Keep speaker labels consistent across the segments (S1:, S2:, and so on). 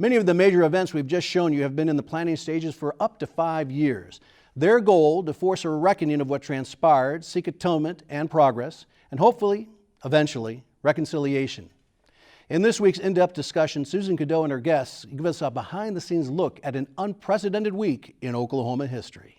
S1: Many of the major events we've just shown you have been in the planning stages for up to 5 years. Their goal, to force a reckoning of what transpired, seek atonement and progress, and hopefully, eventually, reconciliation. In this week's in-depth discussion, Susan Cadot and her guests give us a behind-the-scenes look at an unprecedented week in Oklahoma history.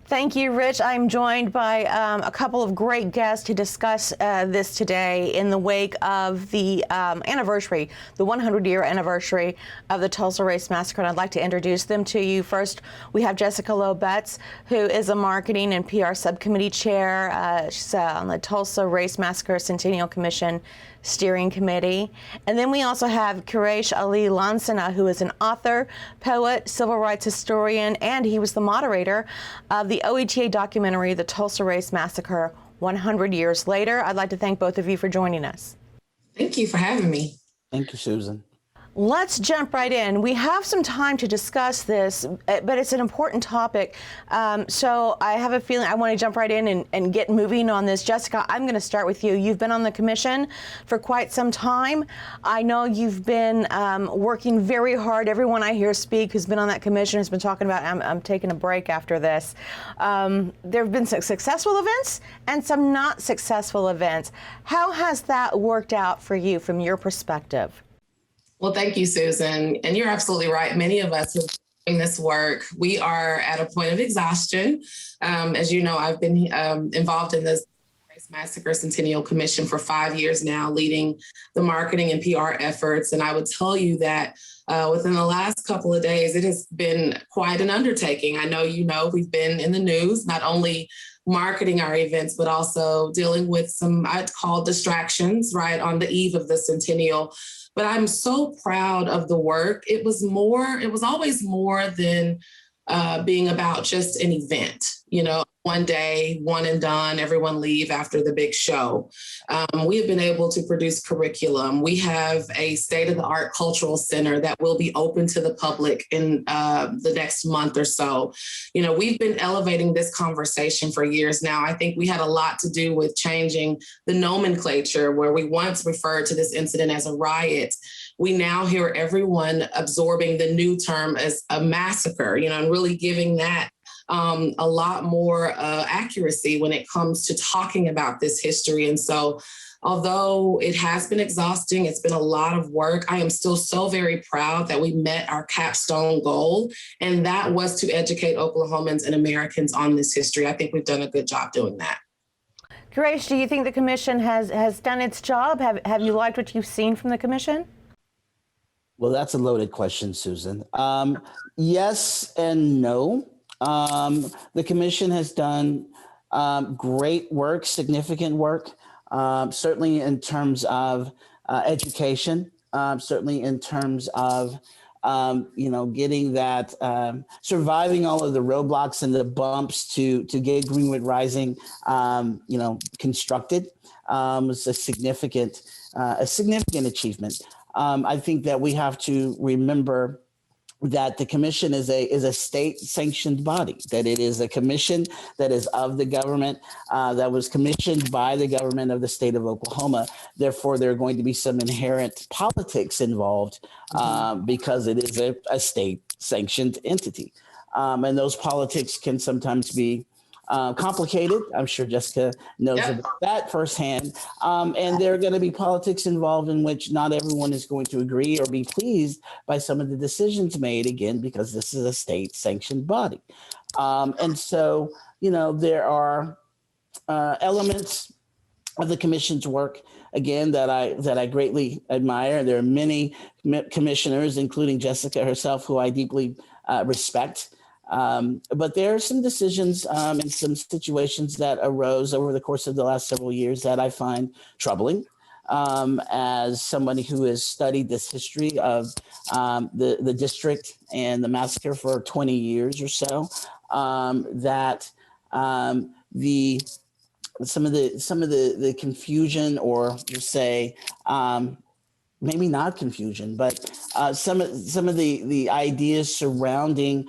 S2: Thank you, Rich. I'm joined by a couple of great guests to discuss this today in the wake of the anniversary, the 100-year anniversary of the Tulsa Race Massacre. And I'd like to introduce them to you. First, we have Jessica Lowe-Betts, who is a marketing and PR subcommittee chair. She's on the Tulsa Race Massacre Centennial Commission Steering Committee. And then we also have Quraish Ali Lansana, who is an author, poet, civil rights historian, and he was the moderator of the OETA documentary, The Tulsa Race Massacre, 100 Years Later. I'd like to thank both of you for joining us.
S3: Thank you for having me.
S4: Thank you, Susan.
S2: Let's jump right in. We have some time to discuss this, but it's an important topic. So I have a feeling I want to jump right in and get moving on this. Jessica, I'm going to start with you. You've been on the commission for quite some time. I know you've been working very hard. Everyone I hear speak who's been on that commission has been talking about, I'm taking a break after this. There have been some successful events and some not successful events. How has that worked out for you from your perspective?
S3: Well, thank you, Susan. And you're absolutely right. Many of us who are doing this work, we are at a point of exhaustion. As you know, I've been involved in this Race Massacre Centennial Commission for 5 years now, leading the marketing and PR efforts. And I would tell you that within the last couple of days, it has been quite an undertaking. I know we've been in the news, not only marketing our events, but also dealing with some, I'd call distractions, right, on the eve of the centennial. But I'm so proud of the work. It was always more than being about just an event, one day, one and done, everyone leave after the big show. We have been able to produce curriculum. We have a state-of-the-art cultural center that will be open to the public in the next month or so. We've been elevating this conversation for years now. I think we had a lot to do with changing the nomenclature, where we once referred to this incident as a riot. We now hear everyone absorbing the new term as a massacre, and really giving that a lot more accuracy when it comes to talking about this history. And so, although it has been exhausting, it's been a lot of work, I am still so very proud that we met our capstone goal, and that was to educate Oklahomans and Americans on this history. I think we've done a good job doing that.
S2: Quraish, do you think the commission has done its job? Have you liked what you've seen from the commission?
S4: Well, that's a loaded question, Susan. Yes and no. The commission has done great work, significant work, certainly in terms of education, certainly in terms of, getting that, surviving all of the roadblocks and the bumps to get Greenwood Rising, constructed was a significant achievement. I think that we have to remember that the commission is a state-sanctioned body, that it is a commission that is of the government, that was commissioned by the government of the state of Oklahoma. Therefore, there are going to be some inherent politics involved because it is a state-sanctioned entity. And those politics can sometimes be complicated. I'm sure Jessica knows about that firsthand. And there are going to be politics involved in which not everyone is going to agree or be pleased by some of the decisions made, again, because this is a state-sanctioned body. And so, there are elements of the commission's work, again, that I greatly admire. There are many commissioners, including Jessica herself, who I deeply respect. But there are some decisions and some situations that arose over the course of the last several years that I find troubling. As somebody who has studied this history of the district and the massacre for 20 years or so, that some of the confusion, or just say maybe not confusion, but some of the ideas surrounding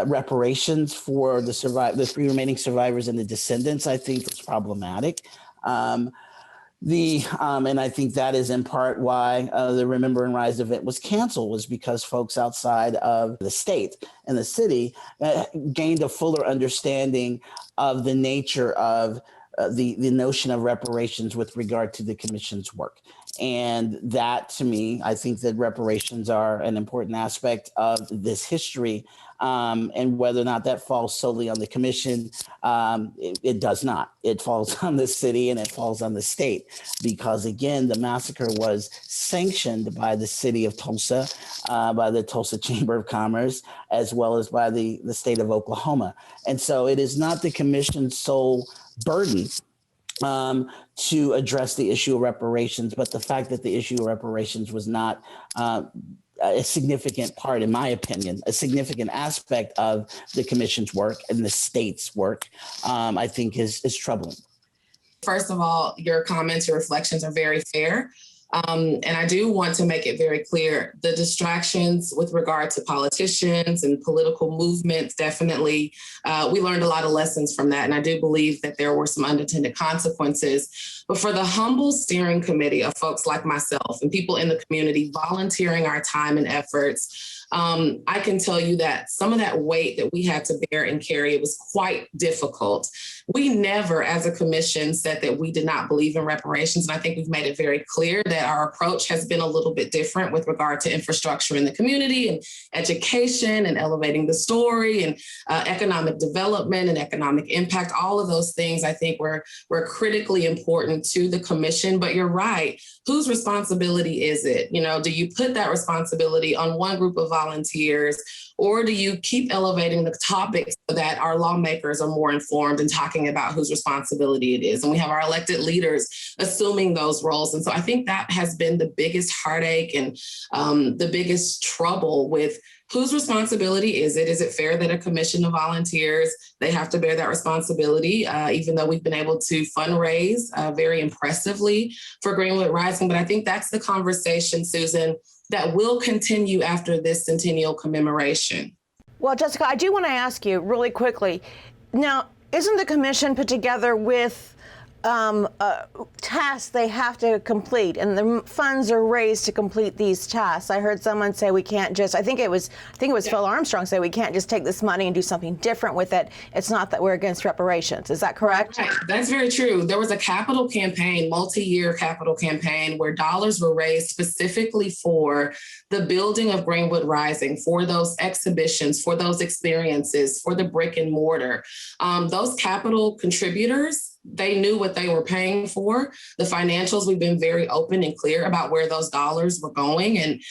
S4: reparations for the three remaining survivors and the descendants, I think, was problematic. And I think that is in part why the Remember and Rise event was canceled, was because folks outside of the state and the city gained a fuller understanding of the nature of the notion of reparations with regard to the commission's work. And that, to me, I think that reparations are an important aspect of this history. And whether or not that falls solely on the commission, it does not. It falls on the city and it falls on the state, because, again, the massacre was sanctioned by the city of Tulsa, by the Tulsa Chamber of Commerce, as well as by the state of Oklahoma. And so it is not the commission's sole burden to address the issue of reparations, but the fact that the issue of reparations was not a significant part, in my opinion, a significant aspect of the commission's work and the state's work, I think is troubling.
S3: First of all, your comments, your reflections are very fair. And I do want to make it very clear, the distractions with regard to politicians and political movements, definitely, we learned a lot of lessons from that. And I do believe that there were some unintended consequences. But for the humble steering committee of folks like myself and people in the community volunteering our time and efforts, I can tell you that some of that weight that we had to bear and carry, it was quite difficult. We never, as a commission, said that we did not believe in reparations. And I think we've made it very clear that our approach has been a little bit different with regard to infrastructure in the community and education and elevating the story and economic development and economic impact. All of those things, I think, were critically important to the commission. But you're right. Whose responsibility is it? You know, do you put that responsibility on one group of volunteers, or do you keep elevating the topics so that our lawmakers are more informed and talking about whose responsibility it is? And we have our elected leaders assuming those roles. And so I think that has been the biggest heartache and the biggest trouble with whose responsibility is it? Is it fair that a commission of volunteers, they have to bear that responsibility, even though we've been able to fundraise very impressively for Greenwood Rising? But I think that's the conversation, Susan, that will continue after this centennial commemoration.
S2: Well, Jessica, I do want to ask you really quickly. Now, isn't the commission put together with tasks they have to complete, and the funds are raised to complete these tasks? I heard someone say we can't just, I think it was Phil Armstrong say we can't just take this money and do something different with it. It's not that we're against reparations. Is that correct?
S3: Right. That's very true. There was a capital campaign, multi-year capital campaign, where dollars were raised specifically for the building of Greenwood Rising, for those exhibitions, for those experiences, for the brick and mortar. Those capital contributors, they knew what they were paying for. The financials, we've been very open and clear about where those dollars were going. And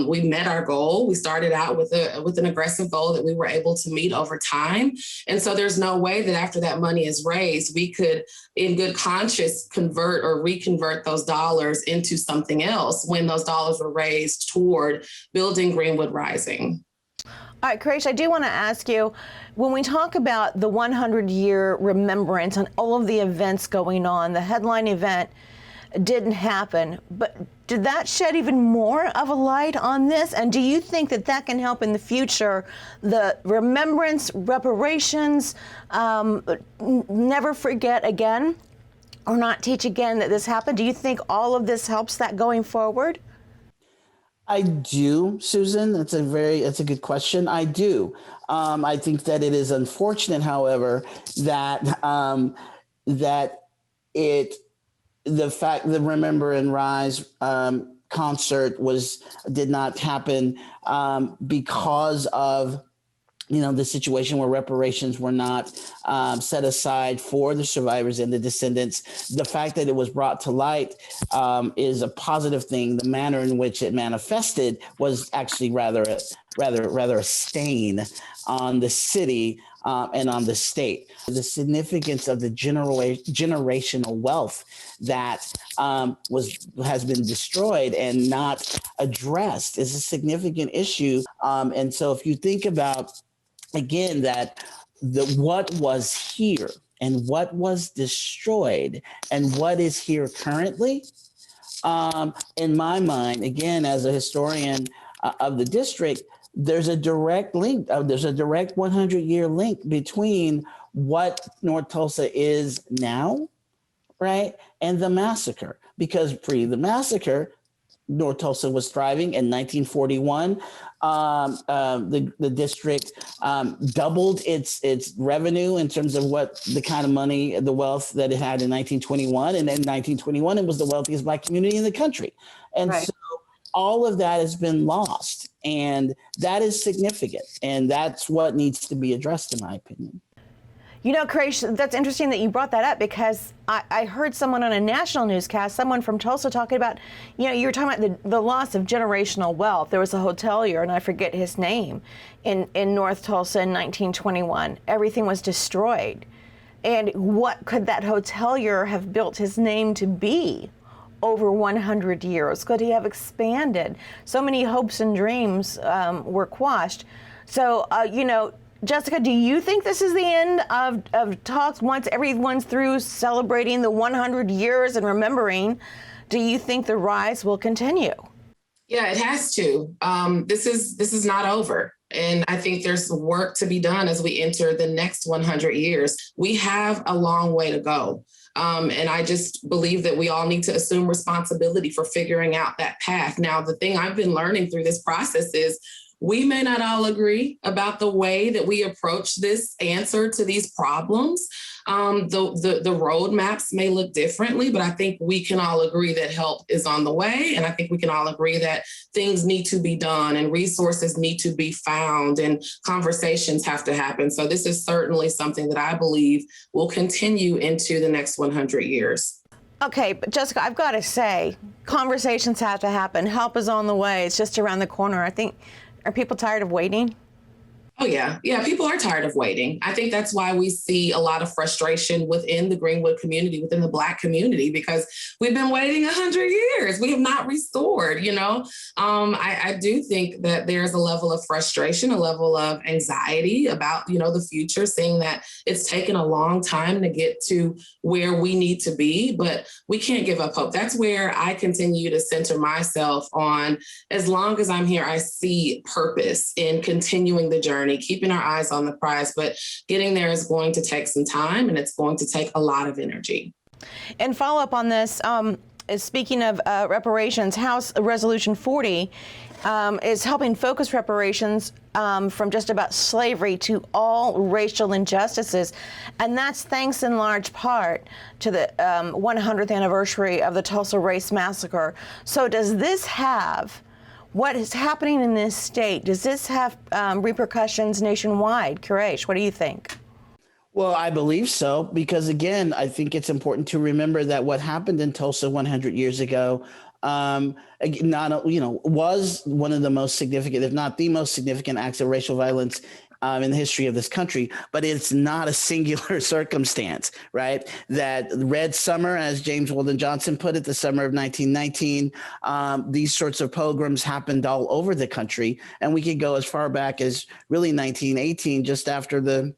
S3: we met our goal. We started out with an aggressive goal that we were able to meet over time. And so there's no way that after that money is raised, we could, in good conscience, convert or reconvert those dollars into something else when those dollars were raised toward building Greenwood Rising.
S2: All right, Quraish, I do want to ask you, when we talk about the 100-year remembrance and all of the events going on, the headline event didn't happen, but did that shed even more of a light on this? And do you think that that can help in the future, the remembrance, reparations, never forget again, or not teach again that this happened? Do you think all of this helps that going forward?
S4: I do, Susan. That's a good question. I do. I think that it is unfortunate, however, that the Remember and Rise concert did not happen because of the situation where reparations were not set aside for the survivors and the descendants. The fact that it was brought to light is a positive thing. The manner in which it manifested was actually rather a stain on the city and on the state. The significance of the generational wealth that has been destroyed and not addressed is a significant issue. And so if you think about, again, that what was here and what was destroyed and what is here currently, in my mind, again, as a historian of the district, there's a direct link. There's a direct 100-year link between what North Tulsa is now, right, and the massacre. because pre the massacre, North Tulsa was thriving. In 1941, the district doubled its revenue in terms of what the kind of money, the wealth that it had in 1921. And in 1921, it was the wealthiest Black community in the country. And
S2: Right.
S4: so all of that has been lost. And that is significant. And that's what needs to be addressed, in my opinion.
S2: You know, Quraish, that's interesting that you brought that up, because I heard someone on a national newscast, someone from Tulsa, talking about, you know, you were talking about the loss of generational wealth. There was a hotelier, and I forget his name, in North Tulsa in 1921. Everything was destroyed. And what could that hotelier have built his name to be over 100 years? Could he have expanded? So many hopes and dreams were quashed. So, you know, Jessica, do you think this is the end of talks once everyone's through celebrating the 100 years and remembering? Do you think the rise will continue?
S3: Yeah, it has to. This is not over. And I think there's work to be done as we enter the next 100 years. We have a long way to go. And I just believe that we all need to assume responsibility for figuring out that path. Now, the thing I've been learning through this process is we may not all agree about the way that we approach this answer to these problems. The roadmaps may look differently, but I think we can all agree that help is on the way. And I think we can all agree that things need to be done and resources need to be found and conversations have to happen. So this is certainly something that I believe will continue into the next 100 years.
S2: Okay, but Jessica, I've got to say, conversations have to happen. Help is on the way. It's just around the corner. I think, are people tired of waiting?
S3: Oh, yeah. Yeah, people are tired of waiting. I think that's why we see a lot of frustration within the Greenwood community, within the Black community, because we've been waiting 100 years. We have not restored, you know. I do think that there's a level of frustration, a level of anxiety about, you know, the future, seeing that it's taken a long time to get to where we need to be, but we can't give up hope. That's where I continue to center myself on. As long as I'm here, I see purpose in continuing the journey, keeping our eyes on the prize, but getting there is going to take some time and it's going to take a lot of energy.
S2: And follow up on this, speaking of reparations, House Resolution 40 is helping focus reparations from just about slavery to all racial injustices. And that's thanks in large part to the 100th anniversary of the Tulsa Race Massacre. So does this have, what is happening in this state, does this have repercussions nationwide? Quraish, what do you think?
S4: Well, I believe so, because again, I think it's important to remember that what happened in Tulsa 100 years ago, was one of the most significant, if not the most significant, acts of racial violence in the history of this country. But it's not a singular circumstance, right? That Red Summer, as James Weldon Johnson put it, the summer of 1919, these sorts of pogroms happened all over the country, and we could go as far back as really 1918, just after the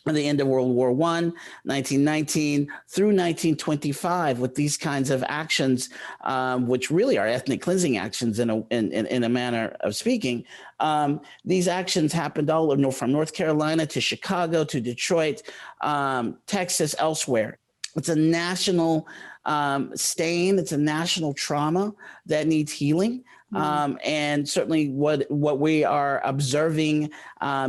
S4: end of World War I, 1919 through 1925, with these kinds of actions, which really are ethnic cleansing actions in a manner of speaking. These actions happened all over, from North Carolina to Chicago to Detroit, Texas, elsewhere. It's a national stain. It's a national trauma that needs healing. And certainly what we are observing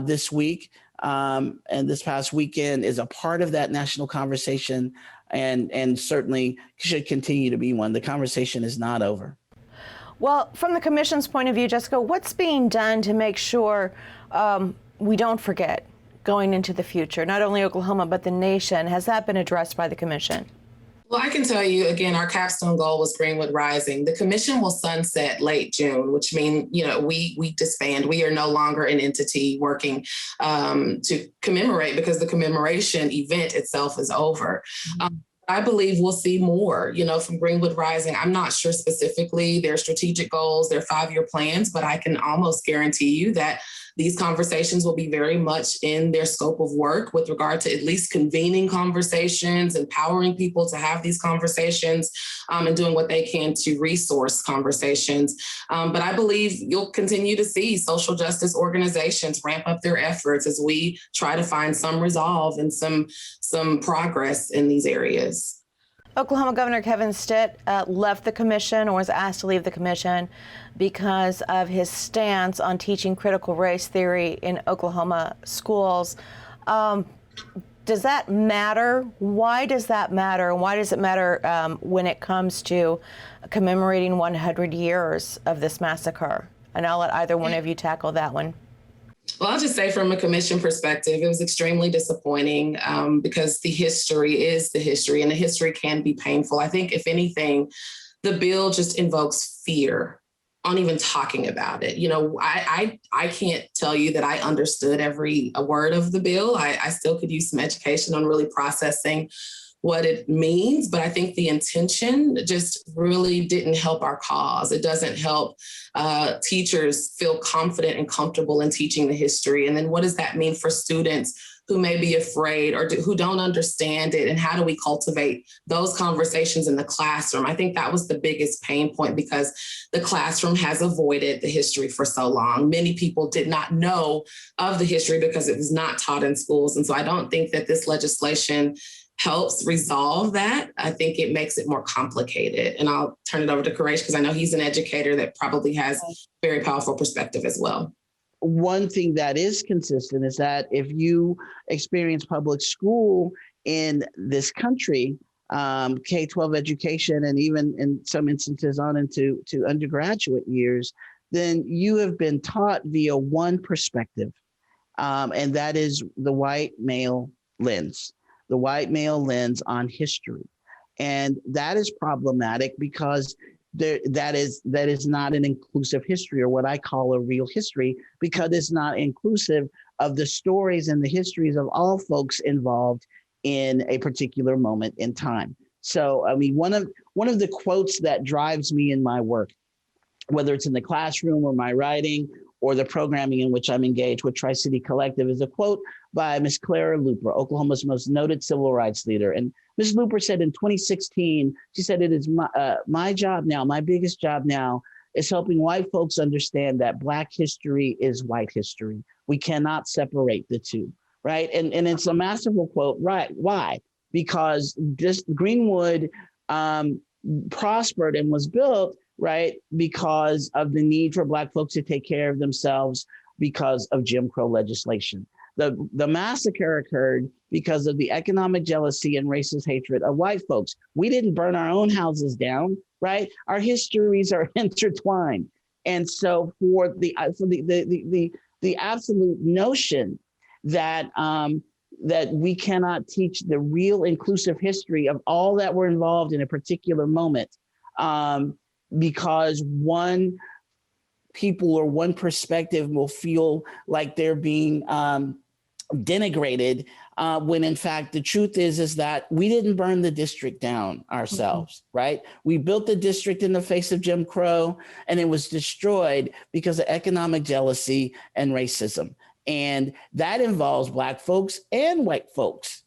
S4: this week and this past weekend is a part of that national conversation, and certainly should continue to be one. The conversation is not over.
S2: Well, from the commission's point of view, Jessica, what's being done to make sure we don't forget going into the future, not only Oklahoma, but the nation? Has that been addressed by the commission?
S3: Well, I can tell you, again, our capstone goal was Greenwood Rising. The commission will sunset late June, which means, you know, we disband. We are no longer an entity working to commemorate, because the commemoration event itself is over. I believe we'll see more, you know, from Greenwood Rising. I'm not sure specifically their strategic goals, their 5-year plans, but I can almost guarantee you that these conversations will be very much in their scope of work with regard to at least convening conversations, empowering people to have these conversations, and doing what they can to resource conversations. But I believe you'll continue to see social justice organizations ramp up their efforts as we try to find some resolve and some progress in these areas.
S2: Oklahoma Governor Kevin Stitt left the commission, or was asked to leave the commission, because of his stance on teaching critical race theory in Oklahoma schools. Does that matter? Why does that matter? Why does it matter when it comes to commemorating 100 years of this massacre? And I'll let either one of you tackle that one.
S3: Well, I'll just say from a commission perspective, it was extremely disappointing because the history is the history, and the history can be painful. I think, if anything, the bill just invokes fear on even talking about it. You know, I can't tell you that I understood every word of the bill. I still could use some education on really processing what it means, but I think the intention just really didn't help our cause. It doesn't help teachers feel confident and comfortable in teaching the history. And then what does that mean for students who may be afraid or who don't understand it? And how do we cultivate those conversations in the classroom? I think that was the biggest pain point, because the classroom has avoided the history for so long. Many people did not know of the history because it was not taught in schools. And so I don't think that this legislation helps resolve that. I think it makes it more complicated. And I'll turn it over to Quraish, because I know he's an educator that probably has very powerful perspective as well.
S4: One thing that is consistent is that if you experience public school in this country, K-12 education, and even in some instances on into undergraduate years, then you have been taught via one perspective, and that is the white male lens. The white male lens on history. And that is problematic because that is not an inclusive history, or what I call a real history, because it's not inclusive of the stories and the histories of all folks involved in a particular moment in time. So, I mean, one of the quotes that drives me in my work, whether it's in the classroom or my writing or the programming in which I'm engaged with Tri-City Collective, is a quote by Ms. Clara Luper, Oklahoma's most noted civil rights leader. And Ms. Luper said in 2016, she said, "It is my job now, my biggest job now is helping white folks understand that Black history is white history. We cannot separate the two," right? And it's a masterful quote, right? Why? Because just Greenwood prospered and was built, right, because of the need for Black folks to take care of themselves because of Jim Crow legislation. The massacre occurred because of the economic jealousy and racist hatred of white folks. We didn't burn our own houses down, right? Our histories are intertwined. And so for the absolute notion that that we cannot teach the real inclusive history of all that were involved in a particular moment, because one people or one perspective will feel like they're being denigrated, when in fact the truth is that we didn't burn the district down ourselves, right? We built the district in the face of Jim Crow, and it was destroyed because of economic jealousy and racism. And that involves Black folks and white folks.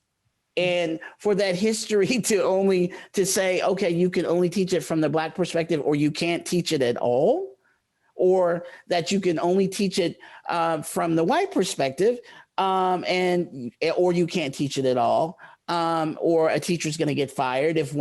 S4: And for that history to say, okay, you can only teach it from the Black perspective, or you can't teach it at all, or that you can only teach it from the white perspective, or you can't teach it at all, or a teacher's going to get fired if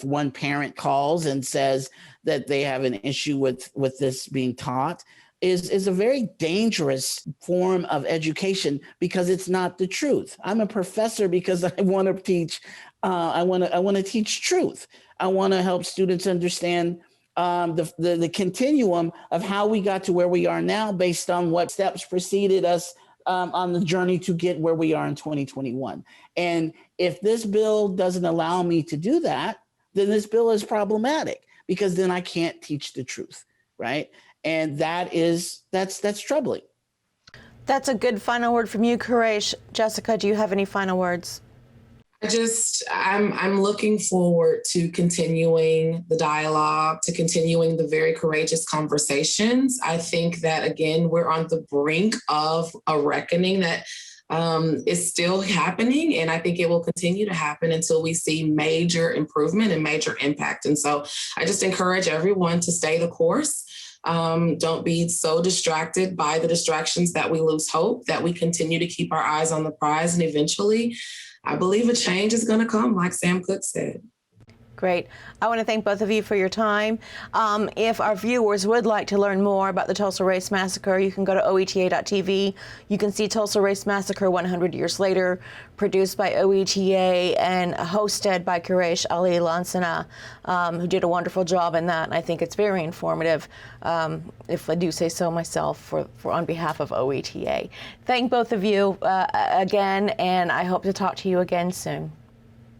S4: one parent calls and says that they have an issue with this being taught, is a very dangerous form of education, because it's not the truth. I'm a professor because I want to teach. I want to teach truth. I want to help students understand the continuum of how we got to where we are now, based on what steps preceded us on the journey to get where we are in 2021. And if this bill doesn't allow me to do that, then this bill is problematic, because then I can't teach the truth, right? And that's troubling.
S2: That's a good final word from you, Quraish. Jessica, do you have any final words?
S3: I'm looking forward to continuing the dialogue, to continuing the very courageous conversations. I think that, again, we're on the brink of a reckoning that is still happening. And I think it will continue to happen until we see major improvement and major impact. And so I just encourage everyone to stay the course. Don't be so distracted by the distractions that we lose hope, that we continue to keep our eyes on the prize. And eventually, I believe a change is going to come, like Sam Cooke said.
S2: Great. I want to thank both of you for your time. If our viewers would like to learn more about the Tulsa Race Massacre, you can go to oeta.tv. You can see Tulsa Race Massacre 100 Years Later, produced by OETA and hosted by Quresh Ali Lansana, who did a wonderful job in that. And I think it's very informative, if I do say so myself, for on behalf of OETA. Thank both of you again, and I hope to talk to you again soon.